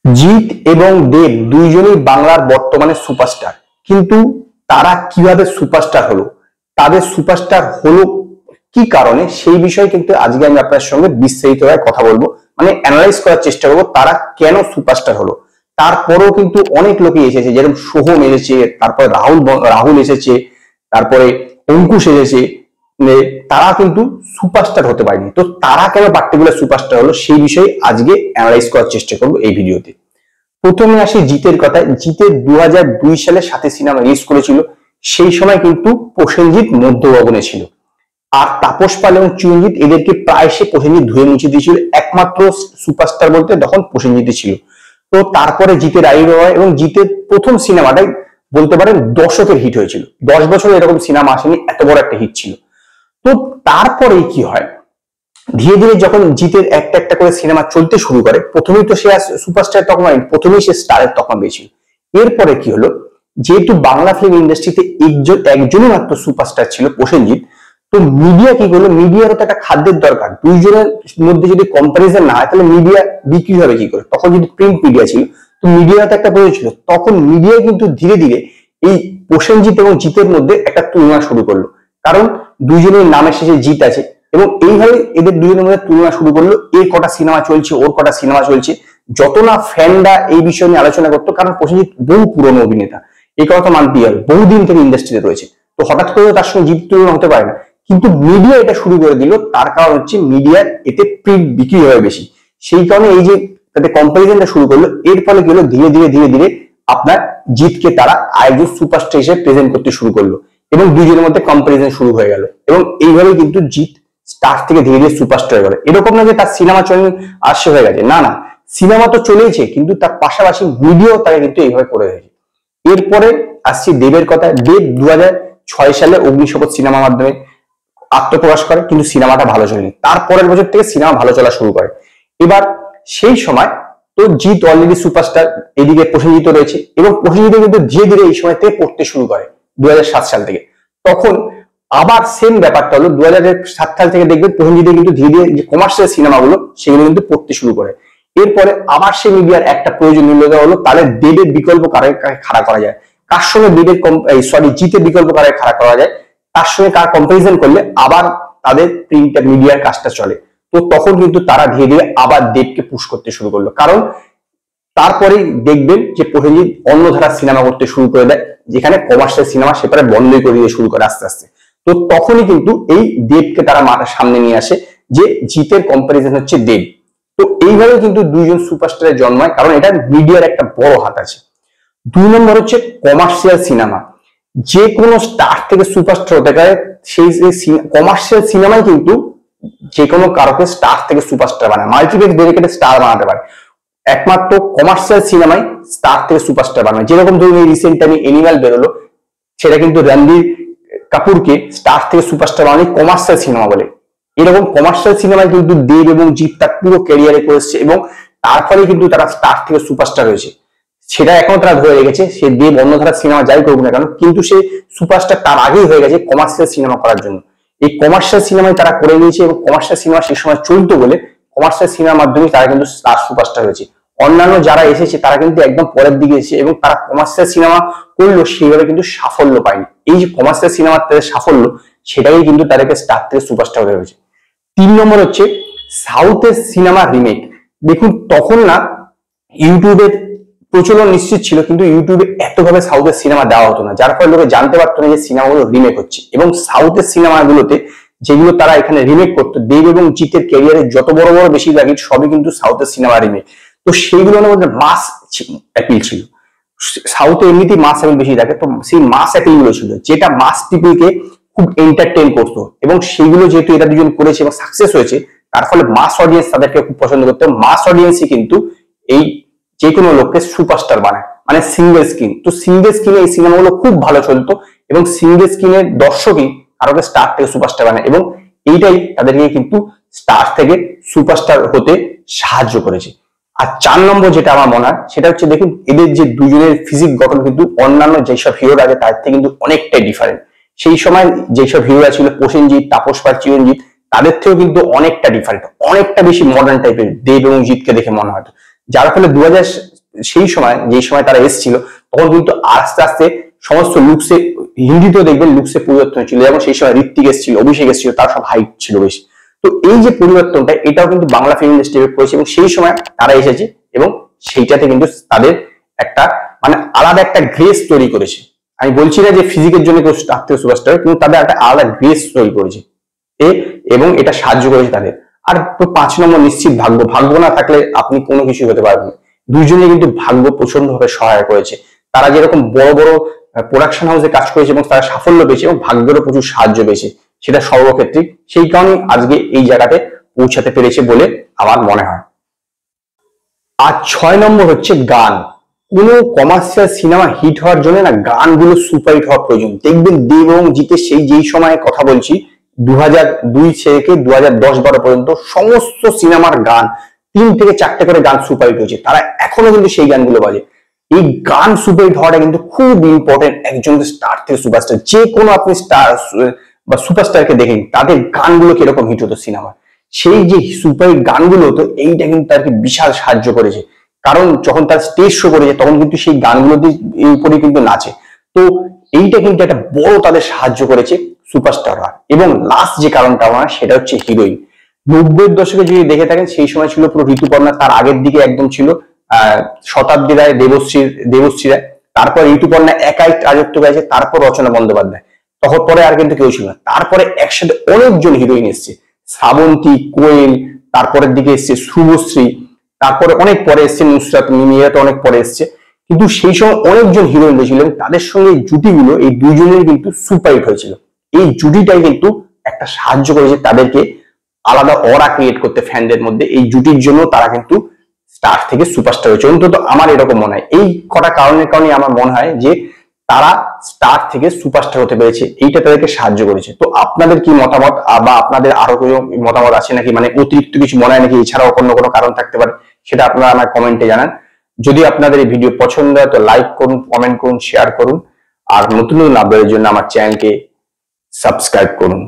জিৎ এবং দেব দুইজনই বাংলার বর্তমানে সুপারস্টার, কিন্তু তারা কিভাবে সুপারস্টার হলো, তাদের সুপারস্টার হলো কি কারণে, সেই বিষয়ে কিন্তু আজকে আমি আপনার সঙ্গে বিস্তারিতভাবে কথা বলবো। মানে অ্যানালাইজ করার চেষ্টা করবো তারা কেন সুপারস্টার হলো। তারপরেও কিন্তু অনেক লোকই এসেছে, যেরকম সোহম এসেছে, তারপরে রাহুল এসেছে, তারপরে অঙ্কুশ এসেছে, তারা কিন্তু সুপারস্টার হতে পারেনি। তো তারা কেন পার্টিকুলার সুপারস্টার হলো সেই বিষয়ে আজকে অ্যানালাইজ করার চেষ্টা করবো এই ভিডিওতে। প্রথমে আসি জিতের কথায়। জিতের 2002 সালে 7 সিনেমা রিলিজ করেছিল। সেই সময় কিন্তু প্রসেনজিৎ মধ্যগগনে ছিল, আর তাপস পাল এবং চিরঞ্জিত এদেরকে প্রায় সে প্রসেনজিৎ ধুয়ে মুছে দিয়েছিল। একমাত্র সুপারস্টার বলতে তখন প্রসেনজিৎ ছিল। তো তারপরে জিতের আবির্ভাব হয় এবং জিতের প্রথম সিনেমাটাই বলতে পারেন দশকের হিট হয়েছিল। 10 বছর এরকম সিনেমা আসেনি, এত বড় একটা হিট ছিল। তো তারপরেই কি হয়, ধীরে ধীরে যখন জিতের একটা একটা করে সিনেমা চলতে শুরু করে, প্রথমেই তো সে সুপারস্টার তখন হয়নি, প্রথমেই সে স্টারের তখন পেয়েছিল। এরপরে কি হলো, যেহেতু বাংলা ফিল্ম ইন্ডাস্ট্রিতে একজনই মাত্র সুপারস্টার ছিল প্রসেনজিৎ, তো মিডিয়া কি করলো, মিডিয়ারও তো একটা খাদ্যের দরকার। দুইজনের মধ্যে যদি কম্পারিজন না হয় তাহলে মিডিয়া বিক্রি হবে কি করে। তখন যদি প্রিন্ট মিডিয়া ছিল, তো মিডিয়া তো একটা প্রয়োজন ছিল। তখন মিডিয়া কিন্তু ধীরে ধীরে এই প্রসেনজিৎ এবং জিতের মধ্যে একটা তুলনা শুরু করলো, কারণ দুইজনের নামের শেষে জিত আছে। এবং এইভাবে এদের দুজনের মধ্যে তুলনা শুরু করলো, এর কটা সিনেমা চলছে, ওর কটা সিনেমা চলছে। যত না ফ্যানরা এই বিষয় নিয়ে আলোচনা করতো, কারণ প্রসেনজিৎ বহু পুরনো অভিনেতা, এই কথা মানতেই হবে, বহুদিন থেকে ইন্ডাস্ট্রিতে রয়েছে। তো হঠাৎ করে তার সঙ্গে জিত তুলনা হতে পারে না। কিন্তু মিডিয়া এটা শুরু করে দিল, তার কারণ হচ্ছে মিডিয়ার এতে প্রিন্ট বিক্রি হয় বেশি। সেই কারণে এই যে তাদের কম্পারিজনটা শুরু করলো, এর ফলে কি হলো, ধীরে ধীরে ধীরে ধীরে আপনার জিতকে তারা আরেকজন সুপারস্টার হিসেবে প্রেজেন্ট করতে শুরু করলো এবং দুজনের মধ্যে কম্পারিজন শুরু হয়ে গেল। এবং এইভাবে কিন্তু জিত স্টার থেকে ধীরে ধীরে সুপারস্টার হয়ে গেল। এরকম না যে তার সিনেমা চলে আসছে হয়ে গেছে, না না, সিনেমা তো চলেইছে, কিন্তু তার পাশাপাশি মিডিয়াও তাকে কিন্তু এইভাবে করে হয়েছে। এরপরে আসছি দেবের কথা। দেব 2006 সালে অগ্নিশপথ সিনেমার মাধ্যমে আত্মপ্রকাশ করে, কিন্তু সিনেমাটা ভালো চলেনি। তারপরের বছর থেকে সিনেমা ভালো চলা শুরু করে। এবার সেই সময় তো জিৎ অলরেডি সুপারস্টার, এদিকে প্রসেনজিৎ রয়েছে, এবং প্রসেনজিৎ কিন্তু ধীরে ধীরে এই সময়তে পড়তে শুরু করে 2007 সাল থেকে। তখন আবার সেম ব্যাপারটা হলো, 2007 সাল থেকে দেখবেন প্রসেনজিৎ কিন্তু ধীরে ধীরে যে কমার্শিয়াল সিনেমাগুলো সেগুলো কিন্তু পড়তে শুরু করে। এরপরে আবার সে মিডিয়ার একটা প্রয়োজন হলো, তাহলে দেবের বিকল্প কারে খাড়া করা যায়, কার সঙ্গে দেবের জিতের বিকল্প কারে খাড়া করা যায়, তার সঙ্গে কার কম্পারিজন করলে আবার তাদের প্রিন্ট মিডিয়ার কাজটা চলে। তো তখন কিন্তু তারা ধীরে ধীরে আবার দেবকে পুশ করতে শুরু করলো, কারণ তারপরেই দেখবেন যে প্রসেনজিৎ অন্য ধারার সিনেমা করতে শুরু করে দেয়, যেখানে কমার্শিয়াল সিনেমা সেপারে বন্ধই করে দিয়ে শুরু করে আস্তে আস্তে। তো তখনই কিন্তু এই দেবকে তারা মাথার সামনে নিয়ে আসে, যে জিতের কম্পারিজন হচ্ছে দেব। তো এইভাবে কিন্তু দুইজন সুপারস্টারের জন্ম হয়, কারণ এটা মিডিয়ার একটা বড় হাত আছে। 2 নম্বর হচ্ছে কমার্শিয়াল সিনেমা। যে কোনো স্টার থেকে সুপারস্টার হতে পারে, সেই কমার্শিয়াল সিনেমাই কিন্তু যে কোনো কারোকে স্টার থেকে সুপারস্টার বানায়, মাল্টিপ্লেক্স ডেডিকেটেড স্টার বানাতে পারে। একমাত্র কমার্শিয়াল সিনেমাই স্টার থেকে সুপারস্টার বানায়। যেরকম ধরুন এই রিসেন্ট টাইমে এনিম্যাল বেরোলো, সেটা কিন্তু রণবীর কাপুরকে স্টার থেকে সুপারস্টার বানায় কমার্শিয়াল সিনেমা বলে। এরকম কমার্শিয়াল সিনেমায় কিন্তু দেব এবং জিৎ তার পুরো ক্যারিয়ারে করেছে, এবং তার ফলে কিন্তু তারা স্টার থেকে সুপারস্টার হয়েছে। সেটা এখনো তারা ধরে রেখেছে, সে দেব অন্য ধারার সিনেমা যাই করুক না কেন, কিন্তু সে সুপারস্টার তার আগেই হয়ে গেছে কমার্শিয়াল সিনেমা করার জন্য। এই কমার্শিয়াল সিনেমায় তারা করে নিয়েছে, এবং কমার্শিয়াল সিনেমা সেই সময় চলতো বলে কমার্শিয়াল সিনেমার মাধ্যমে তারা কিন্তু স্টার সুপারস্টার হয়েছে। অন্যান্য যারা এসেছে তারা কিন্তু একদম পরের দিকে এসেছে, এবং তারা কমার্শিয়াল সিনেমা করলো সেইভাবে কিন্তু সাফল্য পায়নি। এই যে কমার্শিয়াল সিনেমার তাদের সাফল্য, সেটাই কিন্তু তাদেরকে স্টার থেকে সুপারস্টার হয়ে হয়েছে। 3 নম্বর হচ্ছে সাউথের সিনেমা রিমেক। দেখুন তখন না ইউটিউবের প্রচলন নিশ্চিত ছিল, কিন্তু ইউটিউবে এতভাবে সাউথের সিনেমা দেওয়া হতো না, যার ফলে লোকে জানতে পারতো না যে সিনেমাগুলো রিমেক হচ্ছে। এবং সাউথের সিনেমাগুলোতে যেগুলো তারা এখানে রিমেক করতো, দেব এবং জিতের ক্যারিয়ারে যত বড় বড় বেশিরভাগ সবই কিন্তু সাউথের সিনেমা রিমেক। তো সেইগুলোর মধ্যে মাস অ্যাপিল ছিল। সাউথে এমনিতেই মাস অ্যাপিল বেশি থাকে, তো সেই মাস অ্যাপিল গুলো ছিল, যেটা মাস পিপলকে খুব এন্টারটেইন করতো। এবং সেইগুলো যেহেতু এরা দুজন করেছে এবং সাকসেস হয়েছে, তার ফলে মাস অডিয়েন্স তাদেরকে খুব পছন্দ করতো। মাস অডিয়েন্সই কিন্তু এই যে কোনো লোককে সুপারস্টার বানায়, মানে সিঙ্গেল স্ক্রিন। তো সিঙ্গেল স্ক্রিনে এই সিনেমাগুলো খুব ভালো চলতো, এবং সিঙ্গেল স্ক্রিনের দর্শকই কারোকে স্টার থেকে সুপারস্টার বানায়, এবং এইটাই তাদেরকে কিন্তু স্টার থেকে সুপারস্টার হতে সাহায্য করেছে। আর 4 নম্বর যেটা আমার মনে হয়, সেটা হচ্ছে দেখুন এদের যে দুজনের ফিজিক গঠন কিন্তু অন্যান্য যেসব হিরোরা আছে তার থেকে কিন্তু অনেকটাই ডিফারেন্ট। সেই সময় যেসব হিরোরা ছিল প্রসেনজিৎ, তাপস পাল, চিরঞ্জিত, তাদের থেকেও কিন্তু অনেকটা ডিফারেন্ট, অনেকটা বেশি মডার্ন টাইপের দেব এবং জিৎকে দেখে মনে হয়। যার ফলে সেই সময় যেই সময় তারা এসেছিল তখন কিন্তু আস্তে আস্তে সমস্ত লুকসে, হিন্দিতেও দেখবেন লুকসে পরিবর্তন ছিল, যেমন সেই সময় ঋত্বিক এসেছিল, অভিষেক এসেছিল, তার সব হাইট ছিল বেশি। তো এই যে পরিবর্তনটা, এটাও কিন্তু বাংলা ফিল্ম ইন্ডাস্ট্রি করেছে এবং সেই সময় তারা এসেছে এবং সেইটাতে কিন্তু তাদের একটা মানে আলাদা একটা গ্রেস তৈরি করেছে। আমি বলছি না যে ফিজিকের জন্য কেউ স্টার থেকে সুপারস্টার, কিন্তু তাদের একটা আলাদা গ্রেস তৈরি করেছে এবং এটা সাহায্য করেছে তাদের। আর তো 5 নম্বর নিশ্চিত ভাগ্য। ভাগ্য না থাকলে আপনি কোনো কিছু হতে পারবেন না। দুইজনে কিন্তু ভাগ্য প্রচন্ড ভাবে সহায় করেছে। তারা যেরকম বড় বড় প্রোডাকশন হাউসে কাজ করেছে এবং তারা সাফল্য পেয়েছে এবং ভাগ্যেরও প্রচুর সাহায্য পেয়েছে, সেটা সর্বক্ষেত্রে। সেই কারণে আজকে এই জায়গাতে পৌঁছাতে পেরেছে বলে আমার মনে হয়। আর 6 নম্বর হচ্ছে গান। কোন কমার্শিয়াল সিনেমা হিট হওয়ার জন্য না গানগুলো সুপারহিট হওয়া প্রয়োজন। দেখবেন দেব এবং জিতের সেই যেই সময় কথা বলছি 2002 থেকে 2010-12 পর্যন্ত সমস্ত সিনেমার গান 3 থেকে 4টে করে গান সুপারহিট হয়েছে, তারা এখনো কিন্তু সেই গানগুলো বাজে। এই গান সুপারহিট হওয়াটা কিন্তু খুব ইম্পর্টেন্ট একজন স্টার থেকে সুপারস্টার। যে কোনো আপনি স্টার বা সুপারস্টারকে দেখেন তাদের গানগুলো কিরকম হিট হতো সিনেমা, সেই যে সুপারহিট গানগুলো হতো, এইটা কিন্তু তাকে বিশাল সাহায্য করেছে। কারণ যখন তার স্টেজ শো করেছে তখন কিন্তু সেই গানগুলো উপরে কিন্তু নাচে। তো এইটা কিন্তু একটা বড় তাদের সাহায্য করেছে সুপারস্টার হওয়ার। এবং লাস্ট যে কারণটা আমার, সেটা হচ্ছে হিরোইন। 90-এর দশকে যদি দেখে থাকেন সেই সময় ছিল পুরো ঋতুপর্ণা, তার আগের দিকে একদম ছিল শতাব্দী রায়, দেবশ্রী রায়, তারপর ঋতুপর্ণা একাই রাজত্ব গেছে, তারপর রচনা বন্দ্যোপাধ্যায়, তখন পরে আর কিন্তু কেউ ছিল না। তারপরে একসাথে অনেকজন হিরোইন এসছে, শ্রাবন্তী, কোয়েল, তারপরের দিকে এসছে শুভশ্রী, তারপরে অনেক পরে এসছে নুসরাত, মিমিরা তো অনেক পরে এসছে। কিন্তু সেই সময় অনেকজন হিরোইন ছিলেন, তাদের সঙ্গে এই জুটিগুলো, এই দুইজনের কিন্তু সুপারহিট হয়েছিল। এই জুটিটাই কিন্তু একটা সাহায্য করেছে তাদেরকে আলাদা অরা ক্রিয়েট করতে ফ্যানদের মধ্যে। এই জুটির জন্য তারা কিন্তু স্টার থেকে সুপারস্টার হয়েছে। অন্তত আমার এরকম মনে হয়। এই কটা কারণের কারণে আমার মনে হয় যে তারা স্টার থেকে সুপারস্টার হতে পেরেছে, এইটা তাদেরকে সাহায্য করেছে। তো আপনাদের কি মতামত, বা আপনাদের আরো কোনো মতামত আছে নাকি, মানে অতিরিক্ত কিছু মনে হয় নাকি, এছাড়াও অন্য কোনো কারণ থাকতে পারে, সেটা আপনারা আমার কমেন্টে জানান। যদি আপনাদের এই ভিডিও পছন্দ হয় তো লাইক করুন, কমেন্ট করুন, শেয়ার করুন। আর নতুন নতুন আপডেটের জন্য আমার চ্যানেলকে সাবস্ক্রাইব করুন।